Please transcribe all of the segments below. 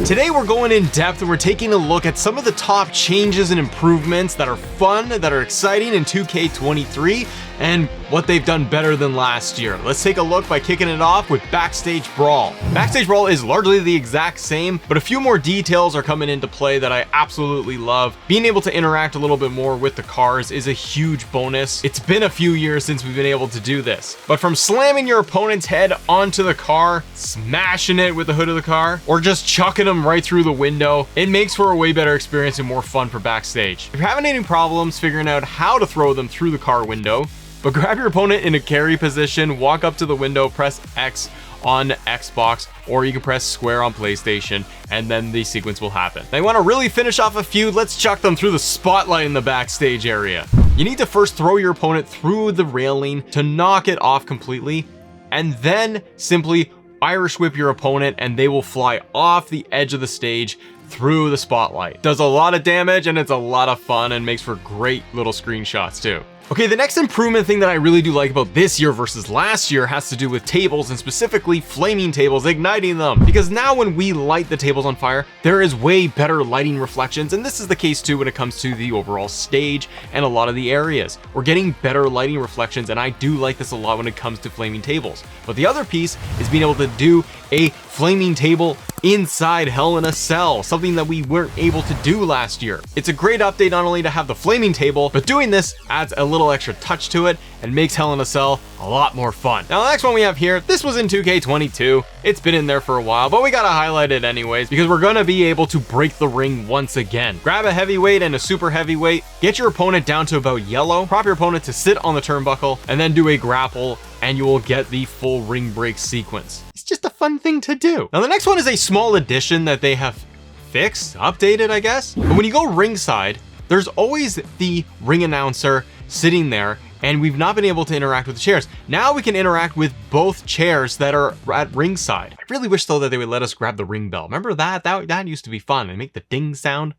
Today we're going in depth and we're taking a look at some of the top changes and improvements that are fun, that are exciting in 2K23, and what they've done better than last year. Let's take a look by kicking it off with Backstage Brawl. Backstage Brawl is largely the exact same, but a few more details are coming into play that I absolutely love. Being able to interact a little bit more with the cars is a huge bonus. It's been a few years since we've been able to do this, but from slamming your opponent's head onto the car, smashing it with the hood of the car, or just chucking them right through the window, it makes for a way better experience and more fun for Backstage. If you're having any problems figuring out how to throw them through the car window, but grab your opponent in a carry position, walk up to the window, press X on Xbox, or you can press square on PlayStation, and then the sequence will happen. Now you want to really finish off a feud, let's chuck them through the spotlight in the backstage area. You need to first throw your opponent through the railing to knock it off completely, and then simply Irish whip your opponent and they will fly off the edge of the stage through the spotlight. Does a lot of damage and it's a lot of fun and makes for great little screenshots too. Okay, the next improvement thing that I really do like about this year versus last year has to do with tables, and specifically flaming tables, igniting them. Because now when we light the tables on fire, there is way better lighting reflections, and this is the case too when it comes to the overall stage and a lot of the areas. We're getting better lighting reflections, and I do like this a lot when it comes to flaming tables. But the other piece is being able to do a flaming table inside Hell in a Cell, something that we weren't able to do last year. It's a great update not only to have the flaming table, but doing this adds a little extra touch to it and makes Hell in a Cell a lot more fun. Now the next one we have here, this was in 2K22. It's been in there for a while, but we gotta highlight it anyways because we're gonna be able to break the ring once again. Grab a heavyweight and a super heavyweight, get your opponent down to about yellow, prop your opponent to sit on the turnbuckle, and then do a grapple, and you will get the full ring break sequence. It's just a fun thing to do. Now the next one is a small addition that they have fixed, updated, I guess. But when you go ringside, there's always the ring announcer sitting there, and we've not been able to interact with the chairs. Now we can interact with both chairs that are at ringside. I really wish though that they would let us grab the ring bell. Remember that? That used to be fun and make the ding sound.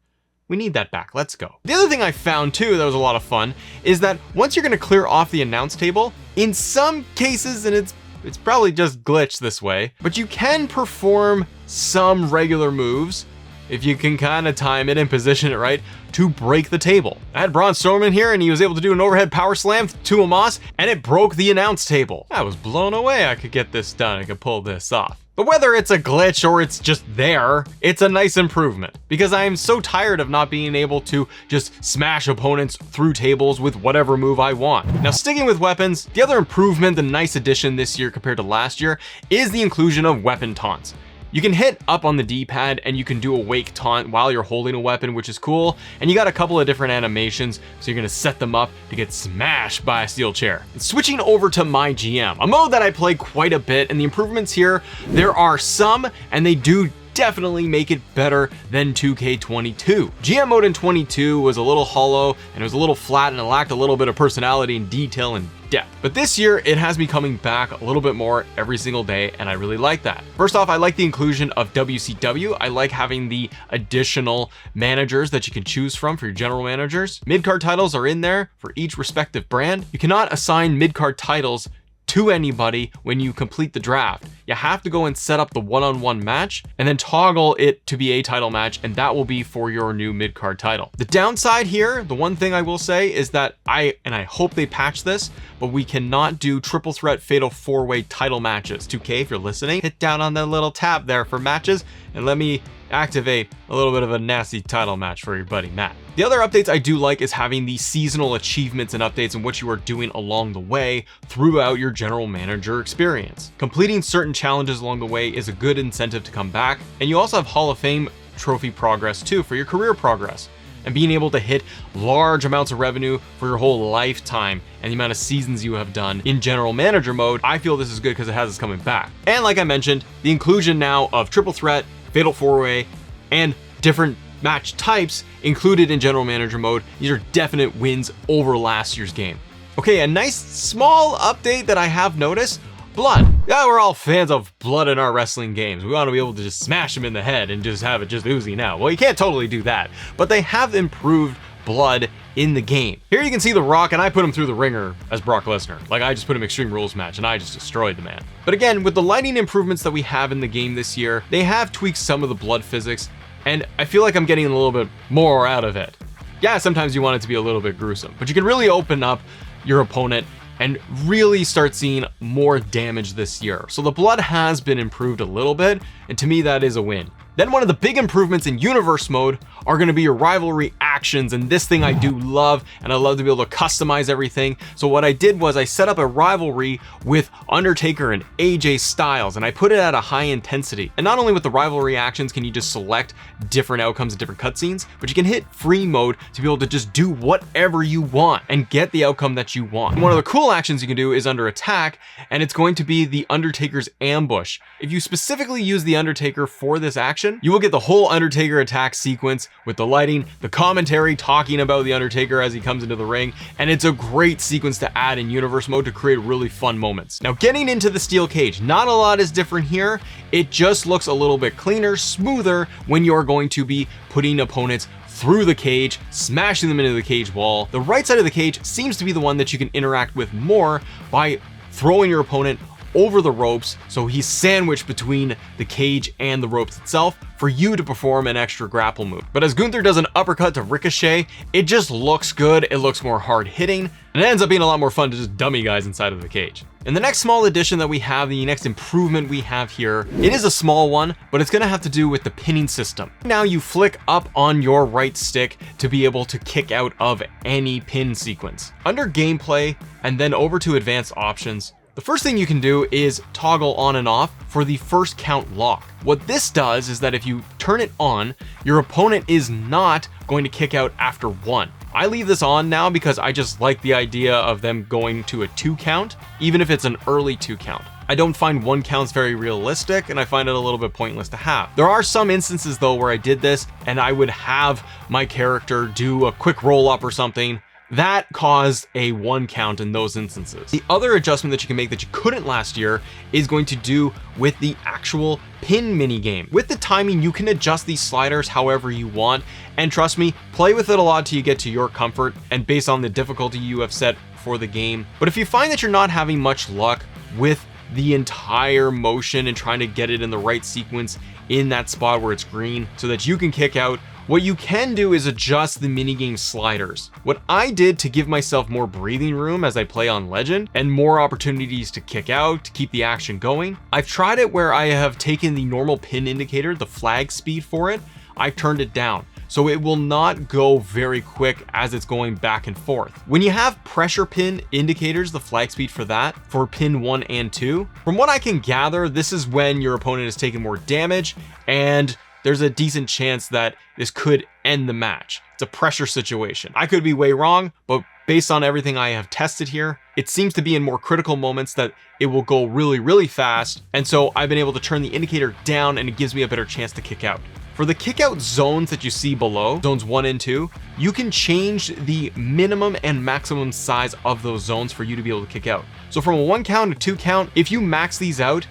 We need that back. Let's go. The other thing I found too that was a lot of fun is that once you're going to clear off the announce table, in some cases, and it's probably just glitched this way, but you can perform some regular moves if you can kind of time it and position it right to break the table. I had Braun Strowman here and he was able to do an overhead power slam to Amos and it broke the announce table. I was blown away I could get this done. I could pull this off. But whether it's a glitch or it's just there, it's a nice improvement because I am so tired of not being able to just smash opponents through tables with whatever move I want. Now, sticking with weapons, the other improvement, the nice addition this year compared to last year, is the inclusion of weapon taunts. You can hit up on the D-pad and you can do a wake taunt while you're holding a weapon, which is cool. And you got a couple of different animations, so you're gonna set them up to get smashed by a steel chair. And switching over to My GM, a mode that I play quite a bit, and the improvements here, there are some, and they do definitely make it better than 2K22. GM mode in 22 was a little hollow and it was a little flat and it lacked a little bit of personality and detail and depth. But this year it has me coming back a little bit more every single day and I really like that. First off, I like the inclusion of WCW. I like having the additional managers that you can choose from for your general managers. Mid-card titles are in there for each respective brand. You cannot assign mid-card titles to anybody when you complete the draft. You have to go and set up the one-on-one match and then toggle it to be a title match, and that will be for your new mid-card title. The downside here, the one thing I will say is that I hope they patch this, but we cannot do triple threat fatal 4-way title matches. 2K, if you're listening, hit down on that little tab there for matches and let me activate a little bit of a nasty title match for your buddy Matt. The other updates I do like is having the seasonal achievements and updates and what you are doing along the way throughout your general manager experience. Completing certain challenges along the way is a good incentive to come back, and you also have Hall of Fame trophy progress too for your career progress. And being able to hit large amounts of revenue for your whole lifetime and the amount of seasons you have done in general manager mode, I feel this is good because it has us coming back. And like I mentioned, the inclusion now of triple threat, fatal 4-way, and different match types included in general manager mode. These are definite wins over last year's game. Okay, a nice small update that I have noticed, blood. Yeah, we're all fans of blood in our wrestling games. We want to be able to just smash them in the head and just have it just oozing out. Well, you can't totally do that, but they have improved blood in the game. Here you can see The Rock, and I put him through the ringer as Brock Lesnar. Like, I just put him Extreme Rules match and I just destroyed the man. But again, with the lighting improvements that we have in the game this year, they have tweaked some of the blood physics, and I feel like I'm getting a little bit more out of it. Yeah, sometimes you want it to be a little bit gruesome, but you can really open up your opponent and really start seeing more damage this year. So the blood has been improved a little bit, and to me that is a win. Then one of the big improvements in universe mode are going to be your rivalry actions, and this thing I do love, and I love to be able to customize everything. So what I did was I set up a rivalry with Undertaker and AJ Styles, and I put it at a high intensity. And not only with the rivalry actions can you just select different outcomes and different cutscenes, but you can hit free mode to be able to just do whatever you want and get the outcome that you want. And one of the cool actions you can do is under attack, and it's going to be the Undertaker's ambush. If you specifically use the Undertaker for this action, you will get the whole Undertaker attack sequence with the lighting, the commentary talking about the Undertaker as he comes into the ring, and it's a great sequence to add in universe mode to create really fun moments. Now, getting into the steel cage, not a lot is different here. It just looks a little bit cleaner, smoother when you're going to be putting opponents through the cage, smashing them into the cage wall. The right side of the cage seems to be the one that you can interact with more by throwing your opponent over the ropes, so he's sandwiched between the cage and the ropes itself for you to perform an extra grapple move. But as Gunther does an uppercut to Ricochet, it just looks good, it looks more hard hitting, and it ends up being a lot more fun to just dummy guys inside of the cage. And the next small addition that we have, the next improvement we have here, it is a small one, but it's gonna have to do with the pinning system. Now you flick up on your right stick to be able to kick out of any pin sequence. Under gameplay and then over to advanced options, the first thing you can do is toggle on and off for the first count lock. What this does is that if you turn it on, your opponent is not going to kick out after one. I leave this on now because I just like the idea of them going to a 2 count, even if it's an early 2 count. I don't find 1 counts very realistic, and I find it a little bit pointless to have. There are some instances though where I did this and I would have my character do a quick roll up or something. That caused a 1 count in those instances. The other adjustment that you can make that you couldn't last year is going to do with the actual pin mini game. With the timing, you can adjust these sliders however you want, and trust me, play with it a lot till you get to your comfort and based on the difficulty you have set for the game. But if you find that you're not having much luck with the entire motion and trying to get it in the right sequence in that spot where it's green so that you can kick out, what you can do is adjust the minigame sliders. What I did to give myself more breathing room as I play on Legend and more opportunities to kick out, to keep the action going, I've tried it where I have taken the normal pin indicator, the flag speed for it, I've turned it down. So it will not go very quick as it's going back and forth. When you have pressure pin indicators, the flag speed for that, for pin 1 and 2, from what I can gather, this is when your opponent is taking more damage and there's a decent chance that this could end the match. It's a pressure situation. I could be way wrong, but based on everything I have tested here, it seems to be in more critical moments that it will go really, really fast. And so I've been able to turn the indicator down and it gives me a better chance to kick out. For the kick out zones that you see below, zones 1 and 2, you can change the minimum and maximum size of those zones for you to be able to kick out. So from a 1 count to 2 count, if you max these out,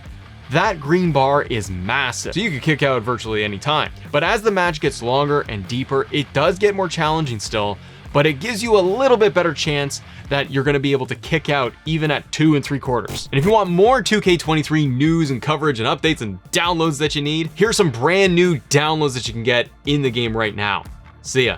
that green bar is massive, so you can kick out virtually any time. But as the match gets longer and deeper, it does get more challenging still, but it gives you a little bit better chance that you're going to be able to kick out even at 2 3/4. And if you want more 2K23 news and coverage and updates and downloads that you need, here's some brand new downloads that you can get in the game right now. See ya.